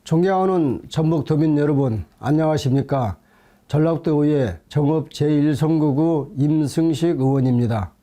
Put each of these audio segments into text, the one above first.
존경하는 전북도민 여러분, 안녕하십니까? 전라북도의회 정읍 제1선거구 임승식 의원입니다.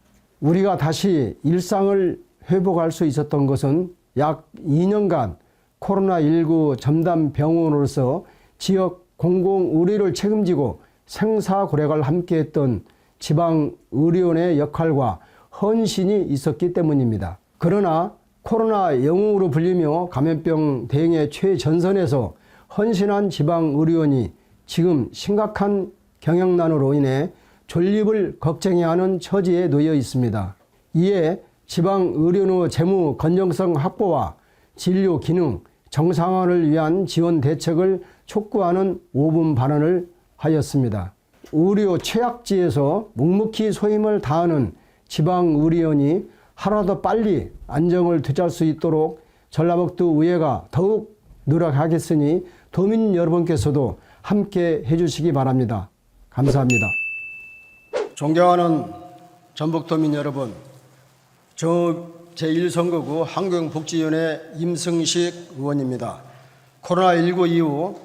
우리가 다시 일상을 회복할 수 있었던 것은 약 2년간 코로나19 전담병원으로서 지역 공공의료를 책임지고 생사고락을 함께했던 지방의료원의 역할과 헌신이 있었기 때문입니다. 그러나 코로나 영웅으로 불리며 감염병 대응의 최전선에서 헌신한 지방의료원이 지금 심각한 경영난으로 인해 존립을 걱정해야 하는 처지에 놓여 있습니다. 이에 지방의료원의 재무 건전성 확보와 진료 기능 정상화를 위한 지원 대책을 촉구하는 5분 발언을 하였습니다. 의료 최약지에서 묵묵히 소임을 다하는 지방의료원이 하루라도 빨리 안정을 되찾을 수 있도록 전라북도 의회가 더욱 노력하겠으니 도민 여러분께서도 함께 해주시기 바랍니다. 감사합니다. 존경하는 전북도민 여러분, 정읍 제1선거구 환경복지위원회 임승식 의원입니다. 코로나19 이후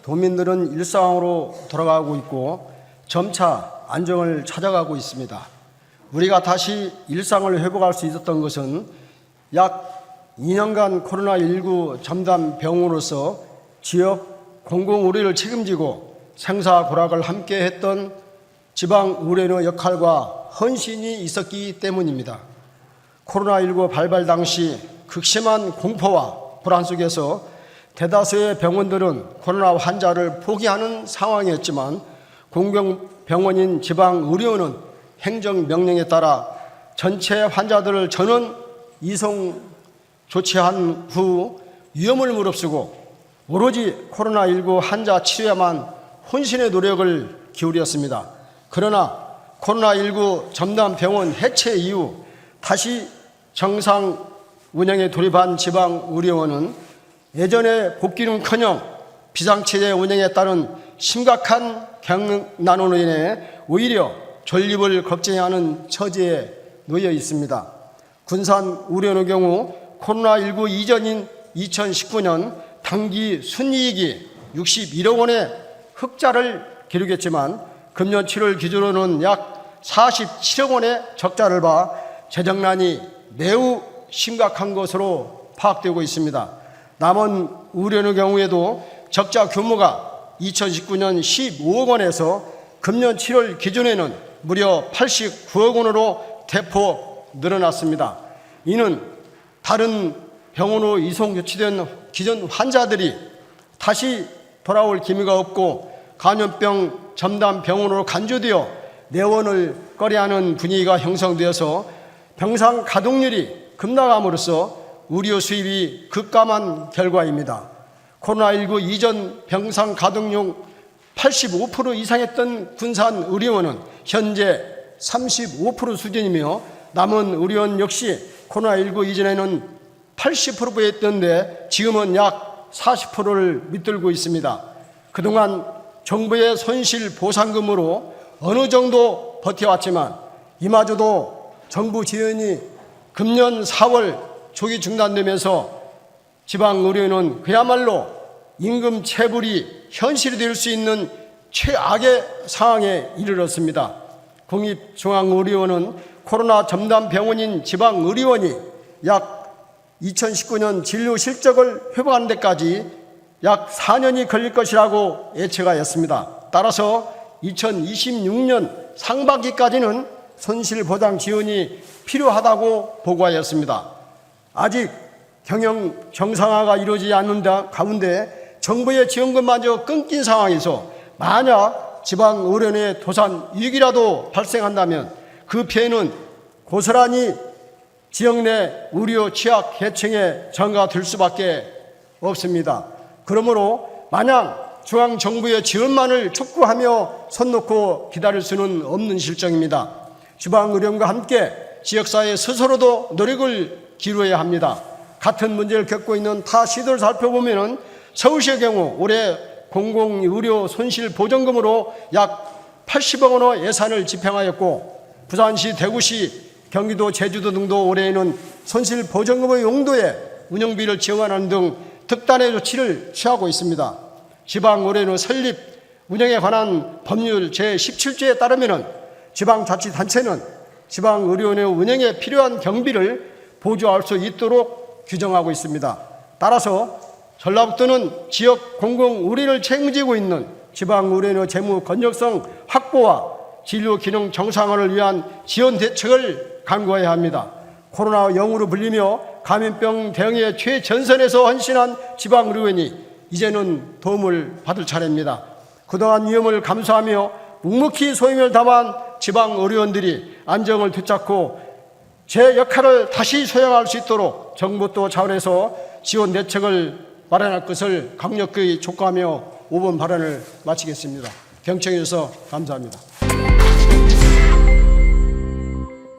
도민들은 일상으로 돌아가고 있고 점차 안정을 찾아가고 있습니다. 우리가 다시 일상을 회복할 수 있었던 것은 약 2년간 코로나19 전담 병원으로서 지역 공공의료를 책임지고 생사고락을 함께 했던 지방의료원의 역할과 헌신이 있었기 때문입니다. 코로나19 발발 당시 극심한 공포와 불안 속에서 대다수의 병원들은 코로나 환자를 포기하는 상황이었지만 공공병원인 지방의료원은 행정명령에 따라 전체 환자들을 전원 이송 조치한 후 위험을 무릅쓰고 오로지 코로나19 환자 치료에만 혼신의 노력을 기울였습니다. 그러나 코로나19 전담병원 해체 이후 다시 정상 운영에 돌입한 지방의료원은 예전의 복귀는커녕 비상체제 운영에 따른 심각한 경영난으로 인해 오히려 존립을 걱정해야 하는 처지에 놓여 있습니다. 군산의료원의 경우 코로나19 이전인 2019년 당기 순이익이 61억 원의 흑자를 기록했지만 금년 7월 기준으로는 약 47억 원의 적자를 봐 재정난이 매우 심각한 것으로 파악되고 있습니다. 남원 의료원의 경우에도 적자 규모가 2019년 15억 원에서 금년 7월 기준에는 무려 89억 원으로 대폭 늘어났습니다. 이는 다른 병원으로 이송 조치된 기존 환자들이 다시 돌아올 기미가 없고 감염병 전담 병원으로 간주되어 내원을 꺼려하는 분위기가 형성되어서 병상 가동률이 급락함으로써 의료 수입이 급감한 결과입니다. 코로나19 이전 병상 가동률 85% 이상했던 군산의료원은 현재 35% 수준이며 남원 의료원 역시 코로나19 이전에는 80%였던데 지금은 약 40%를 밑들고 있습니다. 그동안 정부의 손실 보상금으로 어느 정도 버텨왔지만 이마저도 정부 지원이 금년 4월 조기 중단되면서 지방의료원은 그야말로 임금 체불이 현실이 될 수 있는 최악의 상황에 이르렀습니다. 국립중앙의료원은 코로나 전담 병원인 지방의료원이 약 2019년 진료 실적을 회복하는 데까지 약 4년이 걸릴 것이라고 예측하였습니다. 따라서 2026년 상반기까지는 손실보상 지원이 필요하다고 보고하였습니다. 아직 경영 정상화가 이루어지지 않는 가운데 정부의 지원금마저 끊긴 상황에서 만약 지방의료원의 도산 위기라도 발생한다면 그 피해는 고스란히 지역 내 의료 취약 계층에 전가될 수밖에 없습니다. 그러므로 마냥 중앙정부의 지원만을 촉구하며 손 놓고 기다릴 수는 없는 실정입니다. 지방의료원과 함께 지역사회 스스로도 노력을 기울여야 합니다. 같은 문제를 겪고 있는 타 시도를 살펴보면 서울시의 경우 올해 공공의료 손실보전금으로 약 80억 원의 예산을 집행하였고 부산시, 대구시, 경기도, 제주도 등도 올해에는 손실보전금의 용도에 운영비를 지원하는 등 특단의 조치를 취하고 있습니다. 지방의료원 설립, 운영에 관한 법률 제17조에 따르면 지방자치단체는 지방의료원의 운영에 필요한 경비를 보조할 수 있도록 규정하고 있습니다. 따라서 전라북도는 지역 공공의료를 책임지고 있는 지방의료원의 재무 건전성 확보와 진료 기능 정상화를 위한 지원 대책을 강구해야 합니다. 코로나19으로 불리며 감염병 대응의 최전선에서 헌신한 지방의료원이 이제는 도움을 받을 차례입니다. 그동안 위험을 감수하며 묵묵히 소임을 다한 지방의료원들이 안정을 되찾고 제 역할을 다시 수행할 수 있도록 정부 또 차원에서 지원 대책을 마련할 것을 강력히 촉구하며 5번 발언을 마치겠습니다. 경청해 주셔서 감사합니다.